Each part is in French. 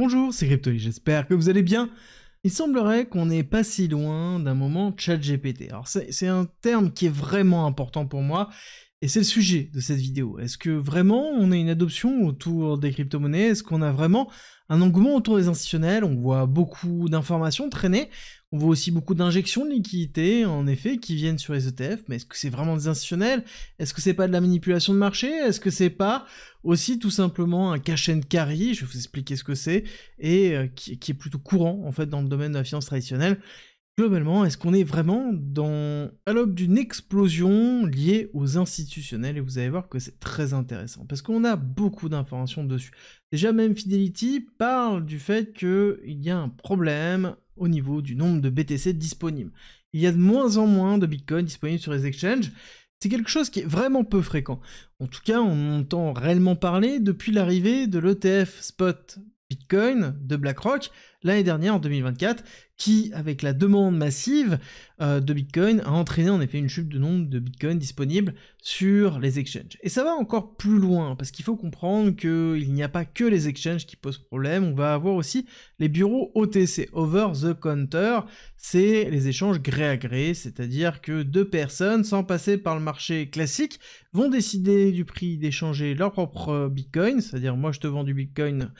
Bonjour, c'est Cryptoly, j'espère que vous allez bien. Il semblerait qu'on n'est pas si loin d'un moment ChatGPT. Alors c'est un terme qui est vraiment important pour moi, et c'est le sujet de cette vidéo. Est-ce que vraiment on a une adoption autour des crypto-monnaies? Est-ce qu'on a vraiment un engouement autour des institutionnels? On voit beaucoup d'informations traîner, on voit aussi beaucoup d'injections de liquidités, en effet, qui viennent sur les ETF, mais est-ce que c'est vraiment des institutionnels? Est-ce que c'est pas de la manipulation de marché? Est-ce que c'est pas aussi tout simplement un cash and carry? Je vais vous expliquer ce que c'est, et qui est plutôt courant en fait dans le domaine de la finance traditionnelle. Globalement, est-ce qu'on est vraiment à l'aube d'une explosion liée aux institutionnels? Et vous allez voir que c'est très intéressant, parce qu'on a beaucoup d'informations dessus. Déjà, même Fidelity parle du fait qu'il y a un problème au niveau du nombre de BTC disponibles. Il y a de moins en moins de Bitcoin disponibles sur les exchanges. C'est quelque chose qui est vraiment peu fréquent. En tout cas, on entend réellement parler depuis l'arrivée de l'ETF Spot Bitcoin de BlackRock l'année dernière, en 2024, qui, avec la demande massive de Bitcoin, a entraîné en effet une chute de nombre de Bitcoin disponibles sur les exchanges. Et ça va encore plus loin, parce qu'il faut comprendre qu'il n'y a pas que les exchanges qui posent problème, on va avoir aussi les bureaux OTC, Over the Counter, c'est les échanges gré à gré, c'est-à-dire que deux personnes, sans passer par le marché classique, vont décider du prix d'échanger leur propre Bitcoin, c'est-à-dire moi je te vends du Bitcoin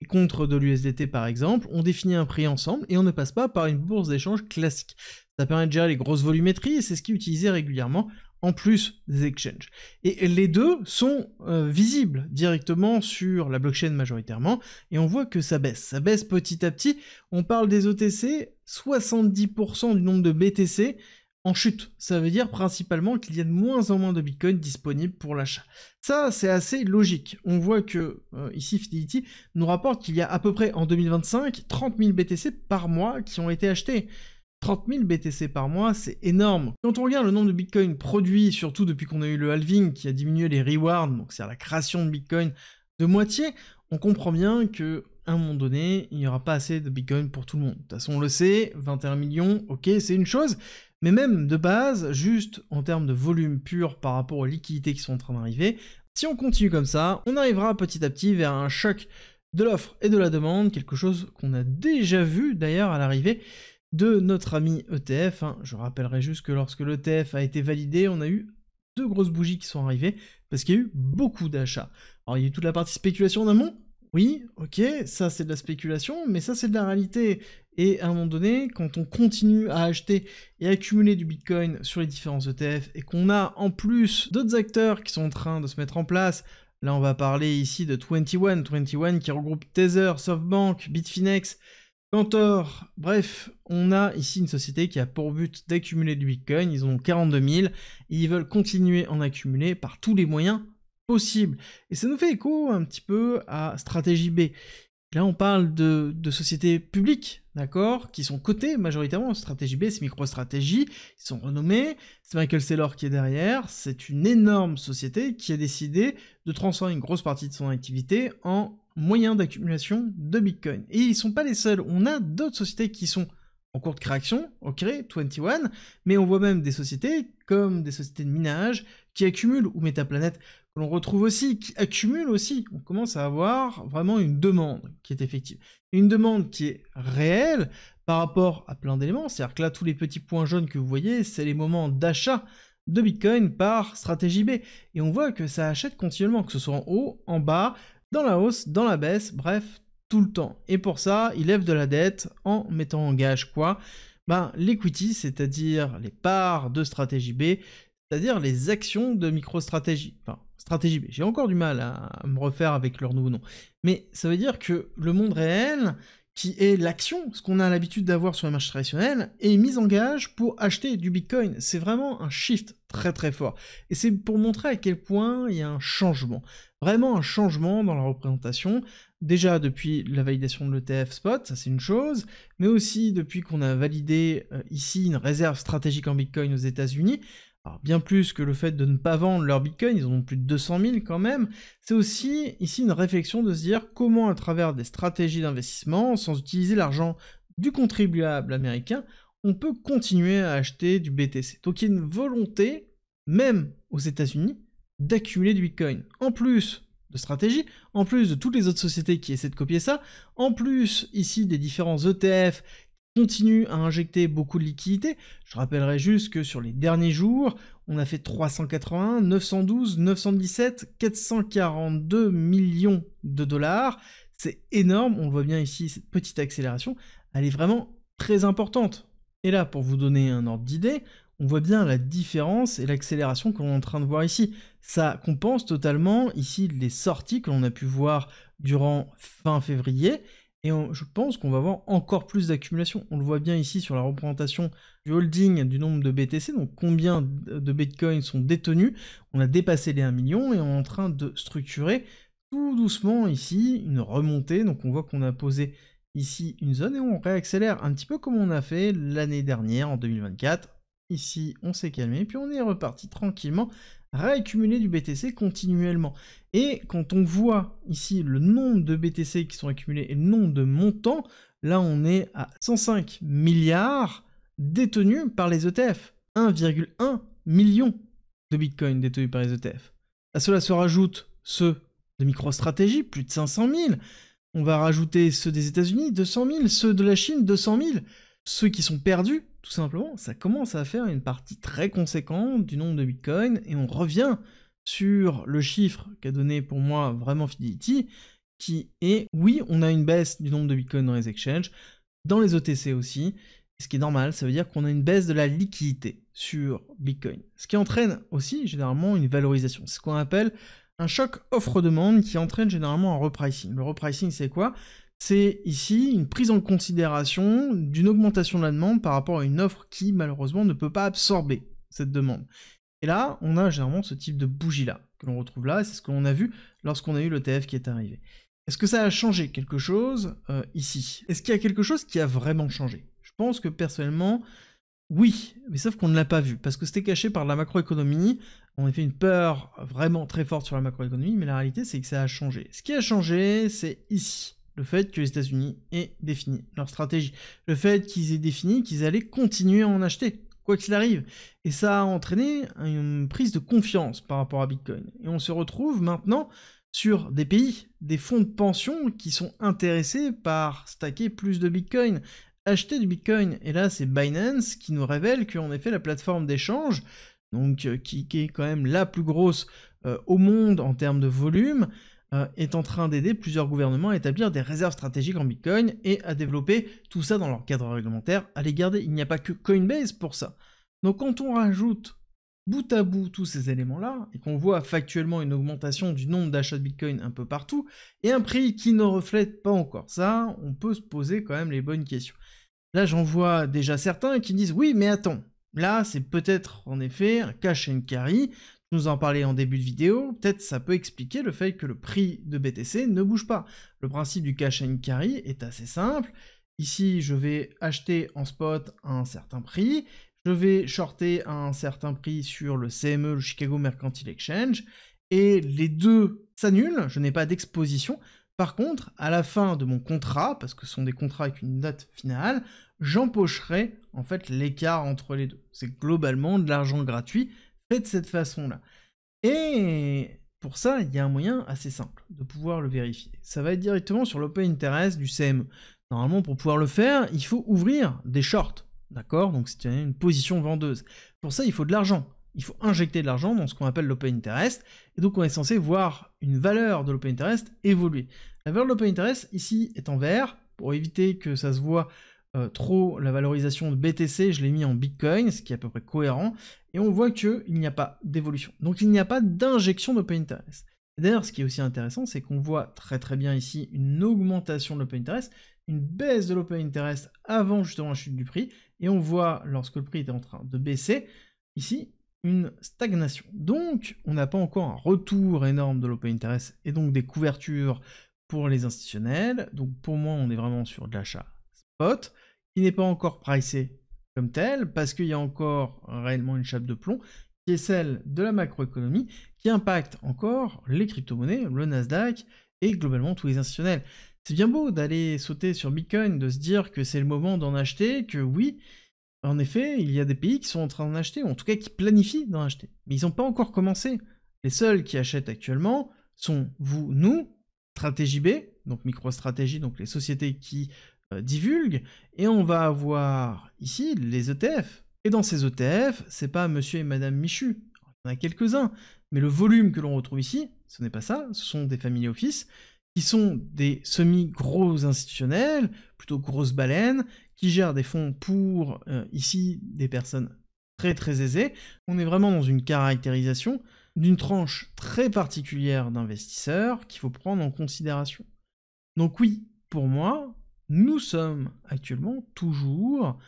contre de l'USDT par exemple, on définit un prix ensemble et on ne passe pas par une bourse d'échange classique. Ça permet de gérer les grosses volumétries et c'est ce qui est utilisé régulièrement en plus des exchanges. Et les deux sont visibles directement sur la blockchain majoritairement, et on voit que ça baisse petit à petit. On parle des OTC, 70% du nombre de BTC en chute. Ça veut dire principalement qu'il y a de moins en moins de Bitcoin disponibles pour l'achat. Ça, c'est assez logique. On voit que, ici, Fidelity nous rapporte qu'il y a à peu près, en 2025, 30 000 BTC par mois qui ont été achetés. 30 000 BTC par mois, c'est énorme. Quand on regarde le nombre de Bitcoin produits, surtout depuis qu'on a eu le halving qui a diminué les rewards, donc c'est-à-dire la création de Bitcoin de moitié, on comprend bien que à un moment donné, il n'y aura pas assez de Bitcoin pour tout le monde. De toute façon, on le sait, 21 millions, ok, c'est une chose, mais même de base, juste en termes de volume pur par rapport aux liquidités qui sont en train d'arriver, si on continue comme ça, on arrivera petit à petit vers un choc de l'offre et de la demande, quelque chose qu'on a déjà vu d'ailleurs à l'arrivée de notre ami ETF. Je rappellerai juste que lorsque l'ETF a été validé, on a eu deux grosses bougies qui sont arrivées, parce qu'il y a eu beaucoup d'achats. Alors il y a eu toute la partie spéculation en amont, oui, ok, ça c'est de la spéculation, mais ça c'est de la réalité. Et à un moment donné, quand on continue à acheter et accumuler du Bitcoin sur les différents ETF, et qu'on a en plus d'autres acteurs qui sont en train de se mettre en place, là on va parler ici de 21 qui regroupe Tether, SoftBank, Bitfinex, Cantor, bref, on a ici une société qui a pour but d'accumuler du Bitcoin, ils en ont 42 000, et ils veulent continuer à en accumuler par tous les moyens possibles. Et ça nous fait écho un petit peu à Stratégie B. Là, on parle de sociétés publiques, d'accord, qui sont cotées majoritairement. Stratégie B, c'est MicroStrategy, ils sont renommés, c'est Michael Saylor qui est derrière, c'est une énorme société qui a décidé de transformer une grosse partie de son activité en moyen d'accumulation de Bitcoin. Et ils sont pas les seuls, on a d'autres sociétés qui sont en cours de création, ok, 21, mais on voit même des sociétés comme des sociétés de minage qui accumulent, ou Metaplanet, que l'on retrouve aussi, qui accumulent aussi. On commence à avoir vraiment une demande qui est effective. Une demande qui est réelle par rapport à plein d'éléments, c'est-à-dire que là, tous les petits points jaunes que vous voyez, c'est les moments d'achat de Bitcoin par Stratégie B. Et on voit que ça achète continuellement, que ce soit en haut, en bas, dans la hausse, dans la baisse, bref, tout le temps. Et pour ça, il lève de la dette en mettant en gage quoi? L'equity, c'est-à-dire les parts de Stratégie B, c'est-à-dire les actions de MicroStrategy. Enfin, Stratégie B. J'ai encore du mal à me refaire avec leur nouveau nom. Mais ça veut dire que le monde réel, qui est l'action, ce qu'on a l'habitude d'avoir sur les marchés traditionnels, est mis en gage pour acheter du Bitcoin. C'est vraiment un shift très très fort. Et c'est pour montrer à quel point il y a un changement. Vraiment un changement dans la représentation. Déjà depuis la validation de l'ETF Spot, ça c'est une chose, mais aussi depuis qu'on a validé ici une réserve stratégique en Bitcoin aux États-Unis. Alors bien plus que le fait de ne pas vendre leur Bitcoin, ils en ont plus de 200 000 quand même, c'est aussi ici une réflexion de se dire comment à travers des stratégies d'investissement, sans utiliser l'argent du contribuable américain, on peut continuer à acheter du BTC. Donc il y a une volonté, même aux États-Unis, d'accumuler du Bitcoin. En plus de stratégie, en plus de toutes les autres sociétés qui essaient de copier ça, en plus ici des différents ETF qui continuent à injecter beaucoup de liquidités. Je rappellerai juste que sur les derniers jours, on a fait 381, 912, 917, 442 millions de dollars. C'est énorme, on le voit bien ici, cette petite accélération, elle est vraiment très importante. Et là, pour vous donner un ordre d'idée, on voit bien la différence et l'accélération que l'on est en train de voir ici. Ça compense totalement ici les sorties que l'on a pu voir durant fin février, et je pense qu'on va avoir encore plus d'accumulation. On le voit bien ici sur la représentation du holding du nombre de BTC, donc combien de Bitcoin sont détenus. On a dépassé les 1 million et on est en train de structurer tout doucement ici une remontée. Donc on voit qu'on a posé ici une zone et on réaccélère un petit peu comme on a fait l'année dernière en 2024. Ici, on s'est calmé, puis on est reparti tranquillement, réaccumuler du BTC continuellement. Et quand on voit ici le nombre de BTC qui sont accumulés et le nombre de montants, là on est à 105 milliards détenus par les ETF. 1,1 million de Bitcoin détenus par les ETF. À cela se rajoutent ceux de MicroStrategy, plus de 500 000. On va rajouter ceux des États-Unis, 200 000, ceux de la Chine, 200 000. Ceux qui sont perdus, tout simplement, ça commence à faire une partie très conséquente du nombre de Bitcoin, et on revient sur le chiffre qu'a donné pour moi vraiment Fidelity, qui est, oui, on a une baisse du nombre de Bitcoin dans les exchanges, dans les OTC aussi, ce qui est normal, ça veut dire qu'on a une baisse de la liquidité sur Bitcoin, ce qui entraîne aussi généralement une valorisation. C'est ce qu'on appelle un choc offre-demande qui entraîne généralement un repricing. Le repricing, c'est quoi ? C'est ici une prise en considération d'une augmentation de la demande par rapport à une offre qui, malheureusement, ne peut pas absorber cette demande. Et là, on a généralement ce type de bougie-là, que l'on retrouve là, et c'est ce que l'on a vu lorsqu'on a eu l'ETF qui est arrivé. Est-ce que ça a changé quelque chose ici? Est-ce qu'il y a quelque chose qui a vraiment changé? Je pense que personnellement, oui, mais sauf qu'on ne l'a pas vu, parce que c'était caché par la macroéconomie. On a fait une peur vraiment très forte sur la macroéconomie, mais la réalité, c'est que ça a changé. Ce qui a changé, c'est ici. Le fait que les États-Unis aient défini leur stratégie. Le fait qu'ils aient défini qu'ils allaient continuer à en acheter, quoi qu'il arrive. Et ça a entraîné une prise de confiance par rapport à Bitcoin. Et on se retrouve maintenant sur des pays, des fonds de pension qui sont intéressés par stacker plus de Bitcoin, acheter du Bitcoin. Et là, c'est Binance qui nous révèle qu'en effet, la plateforme d'échange, donc qui est quand même la plus grosse au monde en termes de volume, est en train d'aider plusieurs gouvernements à établir des réserves stratégiques en Bitcoin et à développer tout ça dans leur cadre réglementaire, à les garder. Il n'y a pas que Coinbase pour ça. Donc quand on rajoute bout à bout tous ces éléments-là, et qu'on voit factuellement une augmentation du nombre d'achats de Bitcoin un peu partout, et un prix qui ne reflète pas encore ça, on peut se poser quand même les bonnes questions. Là, j'en vois déjà certains qui disent « Oui, mais attends, là, c'est peut-être en effet un cash and carry. » Tu nous en parlais en début de vidéo, peut-être ça peut expliquer le fait que le prix de BTC ne bouge pas. Le principe du cash and carry est assez simple. Ici, je vais acheter en spot à un certain prix, je vais shorter à un certain prix sur le CME, le Chicago Mercantile Exchange, et les deux s'annulent, je n'ai pas d'exposition. Par contre, à la fin de mon contrat, parce que ce sont des contrats avec une date finale, j'empocherai en fait l'écart entre les deux. C'est globalement de l'argent gratuit fait de cette façon-là. Et pour ça, il y a un moyen assez simple de pouvoir le vérifier. Ça va être directement sur l'Open Interest du CME. Normalement, pour pouvoir le faire, il faut ouvrir des shorts, d'accord? Donc c'est une position vendeuse. Pour ça, il faut de l'argent. Il faut injecter de l'argent dans ce qu'on appelle l'Open Interest, et donc on est censé voir une valeur de l'Open Interest évoluer. La valeur de l'Open Interest, ici, est en vert, pour éviter que ça se voit trop la valorisation de BTC, je l'ai mis en Bitcoin, ce qui est à peu près cohérent, et on voit qu'il n'y a pas d'évolution. Donc il n'y a pas d'injection d'Open Interest. D'ailleurs, ce qui est aussi intéressant, c'est qu'on voit très très bien ici une augmentation de l'Open Interest, une baisse de l'Open Interest avant justement la chute du prix, et on voit, lorsque le prix était en train de baisser, ici, une stagnation. Donc, on n'a pas encore un retour énorme de l'Open Interest, et donc des couvertures pour les institutionnels. Donc pour moi, on est vraiment sur de l'achat spot, qui n'est pas encore pricé comme tel, parce qu'il y a encore réellement une chape de plomb, qui est celle de la macroéconomie, qui impacte encore les crypto-monnaies, le Nasdaq, et globalement tous les institutionnels. C'est bien beau d'aller sauter sur Bitcoin, de se dire que c'est le moment d'en acheter, que oui, en effet, il y a des pays qui sont en train d'en acheter, ou en tout cas qui planifient d'en acheter. Mais ils n'ont pas encore commencé. Les seuls qui achètent actuellement sont vous, nous, Stratégie B, donc MicroStrategy, donc les sociétés qui divulguent, et on va avoir ici les ETF. Et dans ces ETF, c'est pas monsieur et madame Michu, il y en a quelques-uns, mais le volume que l'on retrouve ici, ce n'est pas ça, ce sont des family office, qui sont des semi-gros institutionnels, plutôt grosses baleines, qui gèrent des fonds pour, ici, des personnes très très aisées. On est vraiment dans une caractérisation d'une tranche très particulière d'investisseurs qu'il faut prendre en considération. Donc oui, pour moi, nous sommes actuellement toujours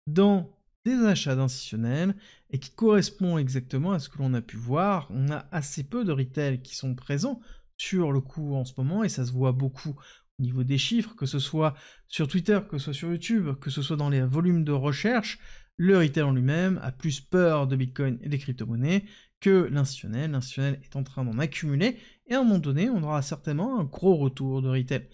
dans des achats d'institutionnels et qui correspond exactement à ce que l'on a pu voir. On a assez peu de retail qui sont présents sur le coup en ce moment et ça se voit beaucoup au niveau des chiffres, que ce soit sur Twitter, que ce soit sur YouTube, que ce soit dans les volumes de recherche. Le retail en lui-même a plus peur de Bitcoin et des crypto-monnaies que l'institutionnel. L'institutionnel est en train d'en accumuler et à un moment donné, on aura certainement un gros retour de retail.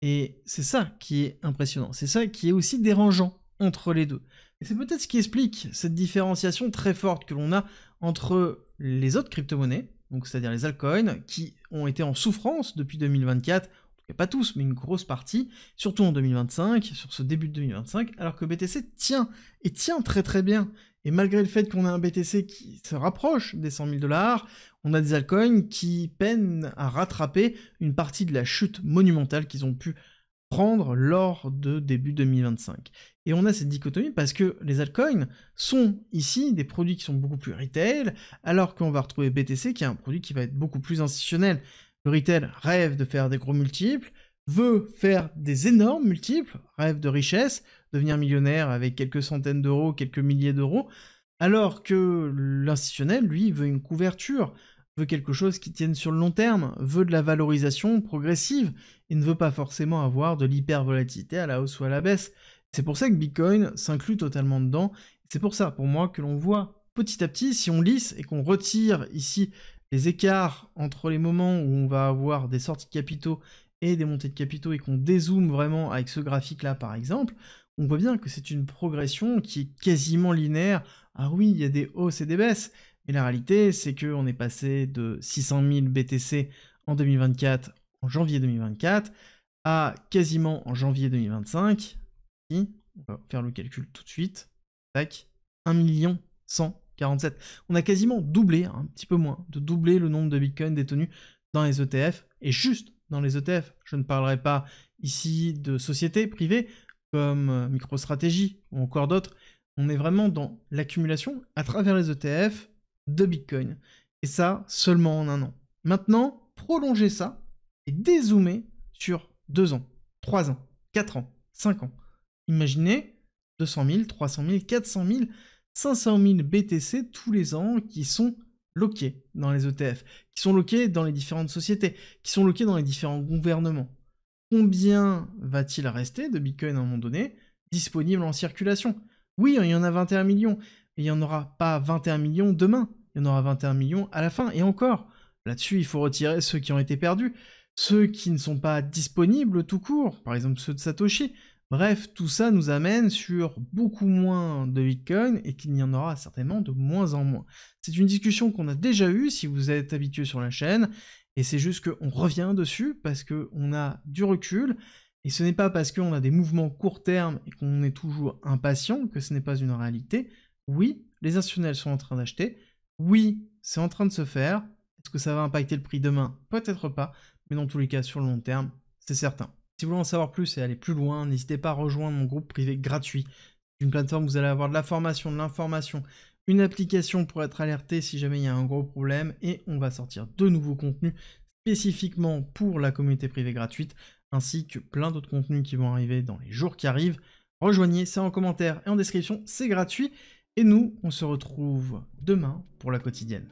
Et c'est ça qui est impressionnant, c'est ça qui est aussi dérangeant entre les deux. Et c'est peut-être ce qui explique cette différenciation très forte que l'on a entre les autres crypto-monnaies, donc c'est-à-dire les altcoins, qui ont été en souffrance depuis 2024, en tout cas pas tous, mais une grosse partie, surtout en 2025, sur ce début de 2025, alors que BTC tient, et tient très très bien. Et malgré le fait qu'on ait un BTC qui se rapproche des 100 000 $, on a des altcoins qui peinent à rattraper une partie de la chute monumentale qu'ils ont pu prendre lors de début 2025. Et on a cette dichotomie parce que les altcoins sont ici des produits qui sont beaucoup plus retail, alors qu'on va retrouver BTC qui est un produit qui va être beaucoup plus institutionnel. Le retail rêve de faire des gros multiples, veut faire des énormes multiples, rêve de richesse, devenir millionnaire avec quelques centaines d'euros, quelques milliers d'euros, alors que l'institutionnel, lui, veut une couverture, veut quelque chose qui tienne sur le long terme, veut de la valorisation progressive, et ne veut pas forcément avoir de l'hypervolatilité à la hausse ou à la baisse. C'est pour ça que Bitcoin s'inclut totalement dedans, c'est pour ça, pour moi, que l'on voit petit à petit, si on lisse et qu'on retire ici les écarts entre les moments où on va avoir des sorties de capitaux et des montées de capitaux et qu'on dézoome vraiment avec ce graphique-là, par exemple, on voit bien que c'est une progression qui est quasiment linéaire. Ah oui, il y a des hausses et des baisses, mais la réalité, c'est qu'on est passé de 600 000 BTC en 2024, en janvier 2024, à quasiment en janvier 2025, on va faire le calcul tout de suite, tac, 1 147 000. On a quasiment doublé, un petit peu moins, de doubler le nombre de Bitcoin détenus dans les ETF, et juste dans les ETF. Je ne parlerai pas ici de sociétés privées, comme MicroStrategy ou encore d'autres. On est vraiment dans l'accumulation à travers les ETF de Bitcoin. Et ça, seulement en un an. Maintenant, prolonger ça et dézoomer sur 2 ans, 3 ans, 4 ans, 5 ans. Imaginez 200 000, 300 000, 400 000, 500 000 BTC tous les ans qui sont loqués dans les ETF, qui sont loqués dans les différentes sociétés, qui sont loqués dans les différents gouvernements. Combien va-t-il rester de Bitcoin à un moment donné disponible en circulation? Oui, il y en a 21 millions, mais il n'y en aura pas 21 millions demain, il y en aura 21 millions à la fin, et encore, là-dessus il faut retirer ceux qui ont été perdus, ceux qui ne sont pas disponibles tout court, par exemple ceux de Satoshi. Bref, tout ça nous amène sur beaucoup moins de Bitcoin et qu'il y en aura certainement de moins en moins. C'est une discussion qu'on a déjà eue si vous êtes habitué sur la chaîne, et c'est juste qu'on revient dessus parce qu'on a du recul, et ce n'est pas parce qu'on a des mouvements court terme et qu'on est toujours impatient que ce n'est pas une réalité. Oui, les institutionnels sont en train d'acheter, oui, c'est en train de se faire. Est-ce que ça va impacter le prix demain? Peut-être pas, mais dans tous les cas, sur le long terme, c'est certain. Si vous voulez en savoir plus et aller plus loin, n'hésitez pas à rejoindre mon groupe privé gratuit. C'est une plateforme où vous allez avoir de la formation, de l'information, une application pour être alerté si jamais il y a un gros problème, et on va sortir de nouveaux contenus spécifiquement pour la communauté privée gratuite, ainsi que plein d'autres contenus qui vont arriver dans les jours qui arrivent. Rejoignez, c'est en commentaire et en description, c'est gratuit, et nous, on se retrouve demain pour la quotidienne.